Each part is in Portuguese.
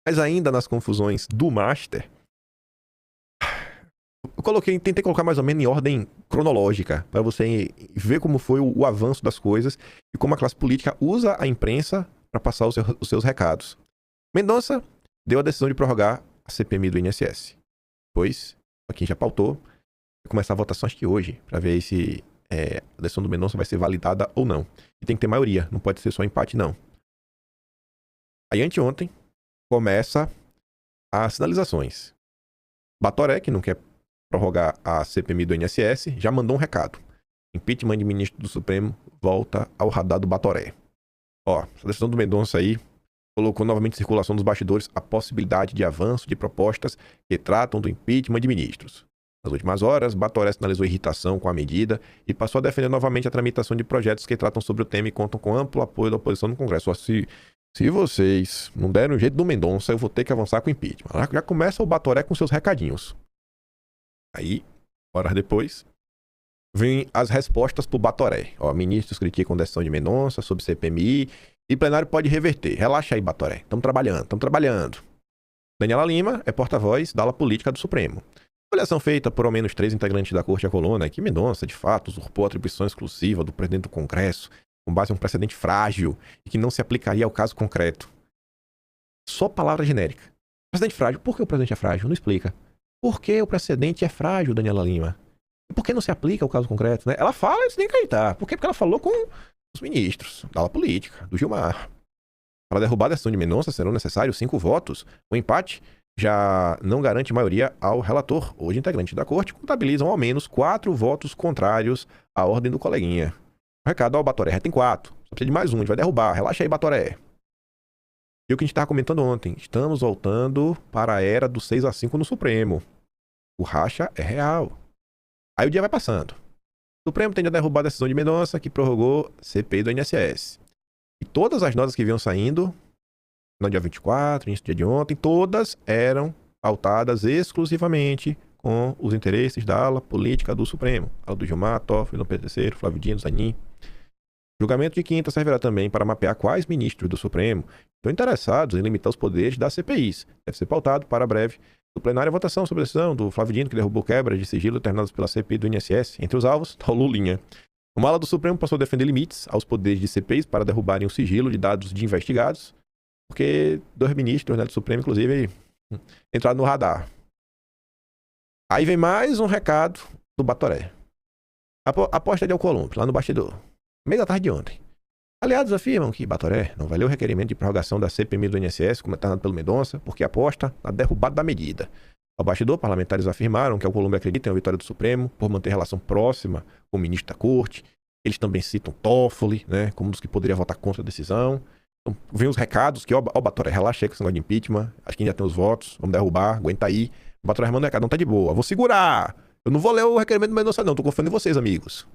Mas ainda nas confusões do Master, tentei colocar mais ou menos em ordem cronológica, para você ver como foi o avanço das coisas e como a classe política usa a imprensa para passar os seus recados. Mendonça deu a decisão de prorrogar a CPMI do INSS. Depois, aqui já pautou, vai começar a votação acho que hoje, para ver se a decisão do Mendonça vai ser validada ou não. E tem que ter maioria, não pode ser só empate não. Aí anteontem, começa as sinalizações. Batoré, que não quer prorrogar a CPMI do INSS, já mandou um recado. Impeachment de ministro do Supremo volta ao radar do Batoré. Ó, essa decisão do Mendonça aí colocou novamente em circulação nos bastidores a possibilidade de avanço de propostas que tratam do impeachment de ministros. Nas últimas horas, Batoré sinalizou irritação com a medida e passou a defender novamente a tramitação de projetos que tratam sobre o tema e contam com amplo apoio da oposição no Congresso. Se vocês não deram o jeito do Mendonça, eu vou ter que avançar com o impeachment. Já começa o Batoré com seus recadinhos. Aí, horas depois, vem as respostas pro Batoré. Ó, ministros criticam a decisão de Mendonça sobre CPMI e plenário pode reverter. Relaxa aí, Batoré. Estamos trabalhando. Daniela Lima é porta-voz da ala política do Supremo. Avaliação feita por ao menos 3 integrantes da Corte à Coluna é que Mendonça, de fato, usurpou a atribuição exclusiva do presidente do Congresso com base em um precedente frágil e que não se aplicaria ao caso concreto. Só palavra genérica. Precedente frágil. Por que o precedente é frágil? Não explica. Por que o precedente é frágil, Daniela Lima? E por que não se aplica ao caso concreto, né? Ela fala e você tem que acreditar. Por quê? Porque ela falou com os ministros da ala política, do Gilmar. Para derrubar a decisão de Mendonça serão necessários 5 votos. O empate já não garante maioria ao relator. Hoje, integrantes da corte contabilizam ao menos 4 votos contrários à ordem do coleguinha. O recado ao Batoré, já tem 4. Só precisa de mais um, a gente vai derrubar. Relaxa aí, Batoré. E o que a gente estava comentando ontem, estamos voltando para a era do 6-5 no Supremo. O racha é real. Aí o dia vai passando. O Supremo tende a derrubar a decisão de Mendonça, que prorrogou CPI do INSS. E todas as notas que vinham saindo, no dia 24, início do dia de ontem, todas eram pautadas exclusivamente com os interesses da ala política do Supremo. A ala do Gilmar, Toffoli, Dom Pedro III, Flávio Dino, Zanin. O julgamento de quinta servirá também para mapear quais ministros do Supremo estão interessados em limitar os poderes das CPIs. Deve ser pautado para breve do plenário a votação sobre a decisão do Flávio Dino, que derrubou quebras de sigilo determinadas pela CPI do INSS. Entre os alvos, está o Lulinha. Uma ala do Supremo passou a defender limites aos poderes de CPIs para derrubarem o sigilo de dados de investigados, porque 2 ministros, né, do Supremo, inclusive, entraram no radar. Aí vem mais um recado do Batoré. Aposta de Alcolumbre, lá no bastidor. Meio da tarde de ontem. Aliados afirmam que Batoré não vai ler o requerimento de prorrogação da CPMI do INSS comentado pelo Mendonça, porque aposta na derrubada da medida. Ao bastidor, parlamentares afirmaram que Alcolumbre acredita em a vitória do Supremo por manter relação próxima com o ministro da Corte. Eles também citam Toffoli, né, como um dos que poderia votar contra a decisão. Então, vem os recados que, ó, Batoré, relaxa aí com esse negócio de impeachment. Acho que ainda tem os votos, vamos derrubar, aguenta aí. O Batoré manda um recado, não tá de boa, vou segurar. Eu não vou ler o requerimento do Mendonça não, tô confiando em vocês, amigos.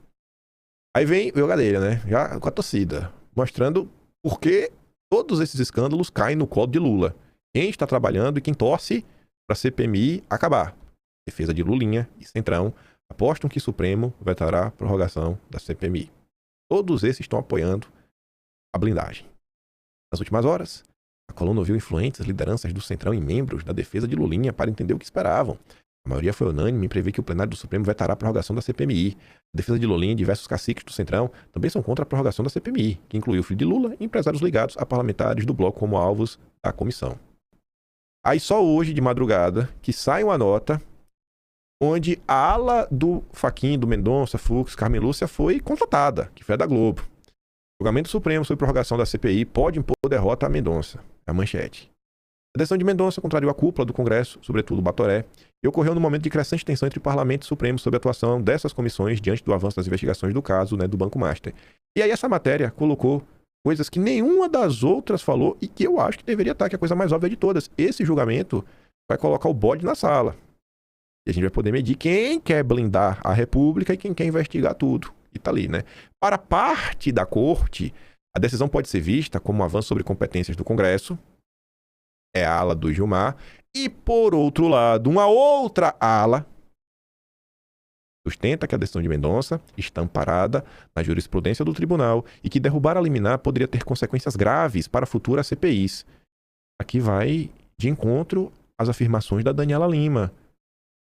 Aí vem o Jogadeira, né? Já com a torcida, mostrando por que todos esses escândalos caem no colo de Lula. Quem está trabalhando e quem torce para a CPMI acabar. Defesa de Lulinha e Centrão apostam que o Supremo vetará a prorrogação da CPMI. Todos esses estão apoiando a blindagem. Nas últimas horas, a coluna ouviu influentes lideranças do Centrão e membros da defesa de Lulinha para entender o que esperavam. A maioria foi unânime em prever que o plenário do Supremo vetará a prorrogação da CPMI. A defesa de Lulinha e diversos caciques do Centrão também são contra a prorrogação da CPMI, que incluiu o filho de Lula e empresários ligados a parlamentares do bloco como alvos da comissão. Aí só hoje, de madrugada, que sai uma nota onde a ala do Fachin, do Mendonça, Fux, Carmen Lúcia foi contratada, que foi a da Globo. O julgamento supremo sobre prorrogação da CPI pode impor derrota a Mendonça. É a manchete. A decisão de Mendonça contrariou a cúpula do Congresso, sobretudo o Batoré, e ocorreu no momento de crescente tensão entre o Parlamento e o Supremo sobre a atuação dessas comissões diante do avanço das investigações do caso, né, do Banco Master. E aí essa matéria colocou coisas que nenhuma das outras falou e que eu acho que deveria estar, que é a coisa mais óbvia de todas. Esse julgamento vai colocar o bode na sala. E a gente vai poder medir quem quer blindar a República e quem quer investigar tudo. E tá ali, né? Para parte da corte, a decisão pode ser vista como um avanço sobre competências do Congresso, é a ala do Gilmar, e por outro lado, uma outra ala sustenta que a decisão de Mendonça está amparada na jurisprudência do tribunal e que derrubar a liminar poderia ter consequências graves para futuras CPIs. Aqui vai de encontro às afirmações da Daniela Lima.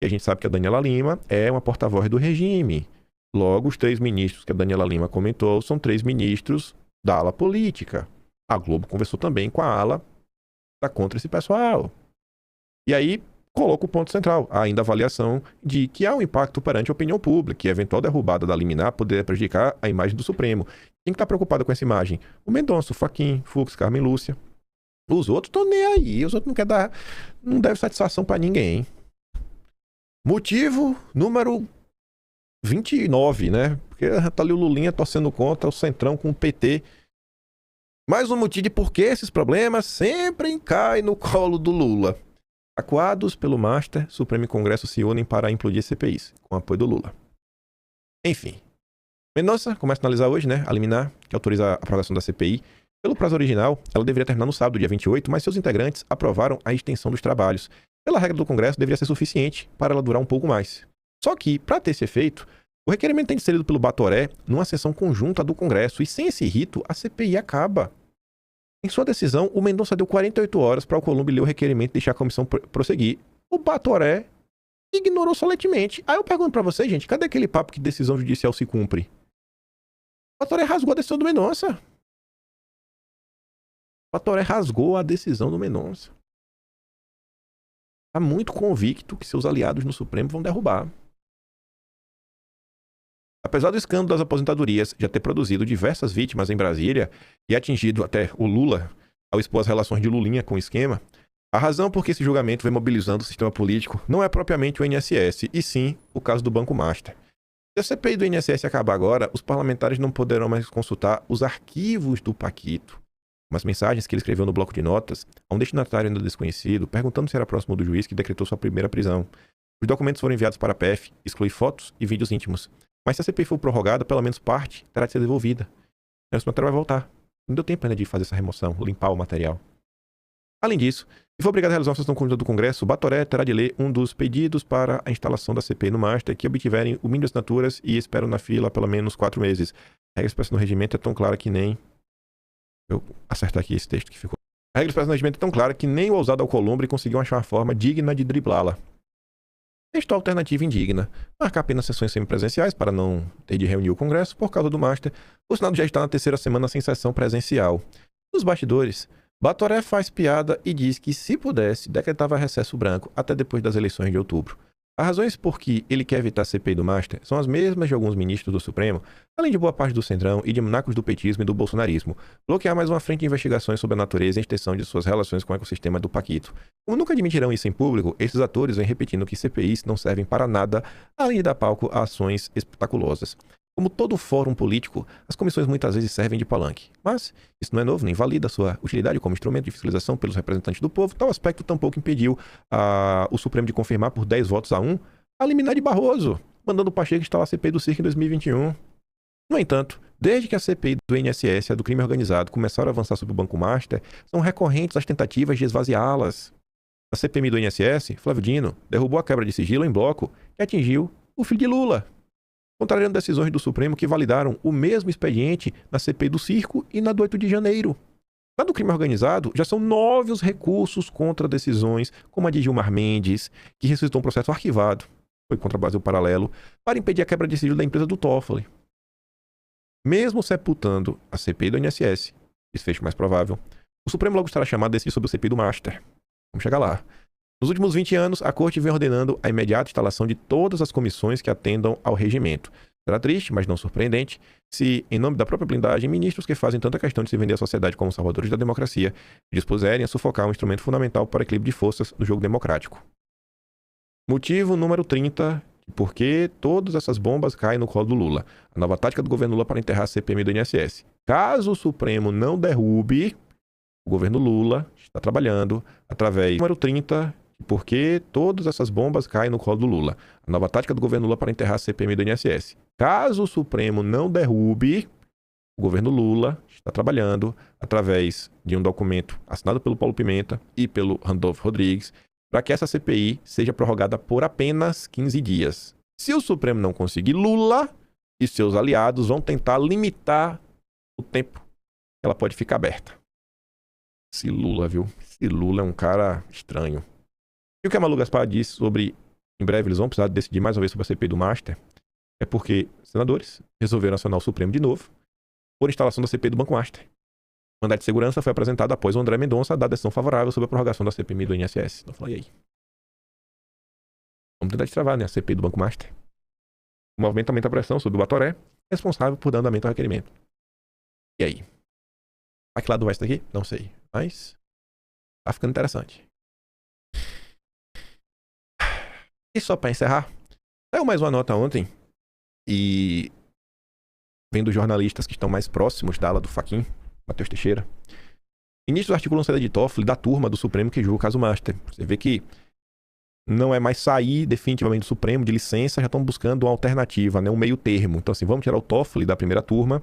E a gente sabe que a Daniela Lima é uma porta-voz do regime. Logo, os 3 ministros que a Daniela Lima comentou são 3 ministros da ala política. A Globo conversou também com a ala da contra esse pessoal. E aí, coloca o ponto central, ainda a avaliação de que há um impacto perante a opinião pública, que a eventual derrubada da liminar poderia prejudicar a imagem do Supremo. Quem está preocupado com essa imagem? O Mendonça, o Fachin, Fux, Carmen Lúcia. Os outros estão nem aí, os outros não querem dar, não devem satisfação para ninguém. Motivo número 29, né? Porque tá ali o Lulinha torcendo contra o Centrão com o PT. Mais um motivo de por que esses problemas sempre caem no colo do Lula. Acuados pelo Master, Supremo e Congresso se unem para implodir CPIs, com apoio do Lula. Enfim. Mendonça começa a analisar hoje, né? A liminar, que autoriza a aprovação da CPI. Pelo prazo original, ela deveria terminar no sábado, dia 28, mas seus integrantes aprovaram a extensão dos trabalhos. Pela regra do Congresso, deveria ser suficiente para ela durar um pouco mais. Só que, para ter esse efeito, o requerimento tem de ser lido pelo Batoré numa sessão conjunta do Congresso, e sem esse rito, a CPI acaba. Em sua decisão, o Mendonça deu 48 horas para o Alcolumbre ler o requerimento e deixar a comissão prosseguir. O Batoré ignorou solenemente. Aí eu pergunto para vocês, gente, cadê aquele papo que decisão judicial se cumpre? O Batoré rasgou a decisão do Mendonça. O Batoré rasgou a decisão do Mendonça. Está muito convicto que seus aliados no Supremo vão derrubar. Apesar do escândalo das aposentadorias já ter produzido diversas vítimas em Brasília e atingido até o Lula ao expor as relações de Lulinha com o esquema, a razão por que esse julgamento vem mobilizando o sistema político não é propriamente o INSS, e sim o caso do Banco Master. Se a CPI do INSS acabar agora, os parlamentares não poderão mais consultar os arquivos do Paquito. Umas mensagens que ele escreveu no bloco de notas a um destinatário ainda desconhecido, perguntando se era próximo do juiz que decretou sua primeira prisão. Os documentos foram enviados para a PF, exclui fotos e vídeos íntimos. Mas se a CPI for prorrogada, pelo menos parte terá de ser devolvida. O destinatário vai voltar. Não deu tempo ainda de fazer essa remoção, limpar o material. Além disso, se for obrigado a realizar uma sessão conjunta do Congresso, o Batoré terá de ler um dos pedidos para a instalação da CPI no Master que obtiverem o mínimo de assinaturas e esperam na fila pelo menos 4 meses. A regra expressa no regimento é tão clara que nem... Eu acertar aqui esse texto que ficou. A regra expressa no regimento é tão clara que nem o ousado Alcolumbre conseguiu achar uma forma digna de driblá-la. Texto alternativa indigna. Marcar apenas sessões semipresenciais para não ter de reunir o Congresso por causa do Master. O Senado já está na 3ª semana sem sessão presencial. Nos bastidores, Batoré faz piada e diz que, se pudesse, decretava recesso branco até depois das eleições de outubro. As razões por que ele quer evitar a CPI do Master são as mesmas de alguns ministros do Supremo, além de boa parte do Centrão e de monarcas do petismo e do bolsonarismo, bloquear mais uma frente de investigações sobre a natureza e a extensão de suas relações com o ecossistema do Paquito. Como nunca admitirão isso em público, esses atores vêm repetindo que CPIs não servem para nada, além de dar palco a ações espetaculosas. Como todo fórum político, as comissões muitas vezes servem de palanque. Mas isso não é novo, nem valida sua utilidade como instrumento de fiscalização pelos representantes do povo. Tal aspecto tampouco impediu o Supremo de confirmar por 10 votos a 1 a liminar de Barroso, mandando o Pacheco instalar a CPI do circo em 2021. No entanto, desde que a CPI do INSS e a do crime organizado começaram a avançar sobre o Banco Master, são recorrentes as tentativas de esvaziá-las. A CPMI do INSS, Flávio Dino derrubou a quebra de sigilo em bloco que atingiu o filho de Lula, contrariando decisões do Supremo que validaram o mesmo expediente na CPI do circo e na do 8 de janeiro. Na do crime organizado, já são 9 os recursos contra decisões, como a de Gilmar Mendes, que ressuscitou um processo arquivado, foi contra o Brasil Paralelo, para impedir a quebra de sigilo da empresa do Toffoli. Mesmo sepultando a CPI do INSS, desfecho mais provável, o Supremo logo estará chamado a decidir sobre o CPI do Master. Vamos chegar lá. Nos últimos 20 anos, a Corte vem ordenando a imediata instalação de todas as comissões que atendam ao regimento. Será triste, mas não surpreendente, se, em nome da própria blindagem, ministros que fazem tanta questão de se vender à sociedade como salvadores da democracia dispuserem a sufocar um instrumento fundamental para o equilíbrio de forças no jogo democrático. Motivo número 30, por que todas essas bombas caem no colo do Lula. A nova tática do governo Lula para enterrar a CPMI do INSS. Caso o Supremo não derrube, o governo Lula está trabalhando através... Número 30... Por que todas essas bombas caem no colo do Lula? A nova tática do governo Lula para enterrar a CPMI do INSS. Caso o Supremo não derrube, o governo Lula está trabalhando através de um documento assinado pelo Paulo Pimenta e pelo Randolfo Rodrigues para que essa CPI seja prorrogada por apenas 15 dias. Se o Supremo não conseguir, Lula e seus aliados vão tentar limitar o tempo que ela pode ficar aberta. Esse Lula, viu? Esse Lula é um cara estranho. E o que a Malu Gaspar disse sobre... Em breve eles vão precisar decidir mais uma vez sobre a CPI do Master. É porque senadores resolveram acionar o Supremo de novo por instalação da CPI do Banco Master. O mandato de segurança foi apresentado após o André Mendonça dar decisão favorável sobre a prorrogação da CPMI do INSS. Então eu falei, e aí? Vamos tentar destravar, né? A CPI do Banco Master. O movimento aumenta a pressão sobre o Batoré, responsável por dar andamento ao requerimento. E aí? A que lado vai isso daqui? Não sei. Mas tá ficando interessante. E só pra encerrar, saiu mais uma nota ontem. E vendo jornalistas que estão mais próximos da ala do Fachin, Matheus Teixeira. Início do artigo 11 de Toffoli da turma do Supremo que julga o caso Master. Você vê que não é mais sair definitivamente do Supremo de licença, já estão buscando uma alternativa, né? Um meio termo. Então assim, vamos tirar o Toffoli da primeira turma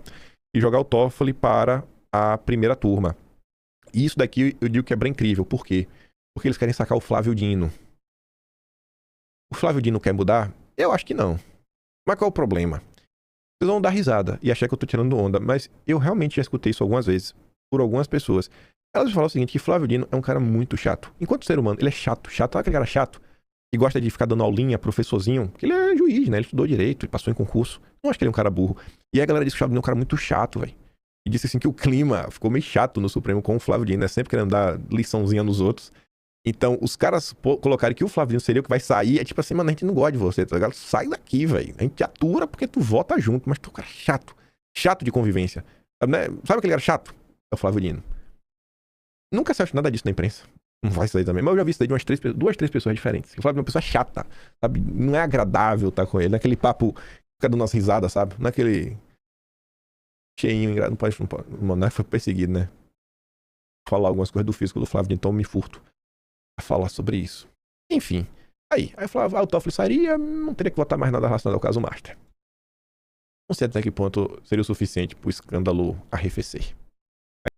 e jogar o Toffoli para a primeira turma. E isso daqui eu digo que é bem incrível. Por quê? Porque eles querem sacar o Flávio Dino. O Flávio Dino quer mudar? Eu acho que não. Mas qual é o problema? Vocês vão dar risada e achar que eu tô tirando onda, mas eu realmente já escutei isso algumas vezes por algumas pessoas. Elas falam o seguinte, que Flávio Dino é um cara muito chato. Enquanto ser humano, ele é chato. Sabe aquele cara chato? Que gosta de ficar dando aulinha, professorzinho? Porque ele é juiz, né? Ele estudou direito, ele passou em concurso. Não acho que ele é um cara burro. E aí a galera disse que o Flávio Dino é um cara muito chato, velho. E disse assim que o clima ficou meio chato no Supremo com o Flávio Dino, né? Sempre querendo dar liçãozinha nos outros. Então, os caras colocarem que o Flávio Dino seria o que vai sair, é tipo assim, mano, a gente não gosta de você, tá ligado? Sai daqui, velho. A gente atura porque tu vota junto, mas tu é um cara chato. Chato de convivência. Sabe aquele cara chato? É o Flávio Dino. Nunca se acha nada disso na imprensa. Não vai sair também. Mas eu já vi isso daí de duas, três pessoas diferentes. O Flávio é uma pessoa chata, sabe? Não é agradável estar com ele. Não é aquele papo que fica dando umas risadas, sabe? Não é aquele cheinho engraçado. Não foi perseguido, né? Falar algumas coisas do físico do Flávio Dino, então eu me furto a falar sobre isso. Enfim. Aí eu falava, o Toffoli sairia, não teria que votar mais nada relacionado ao caso Master. Não sei até que ponto seria o suficiente pro escândalo arrefecer.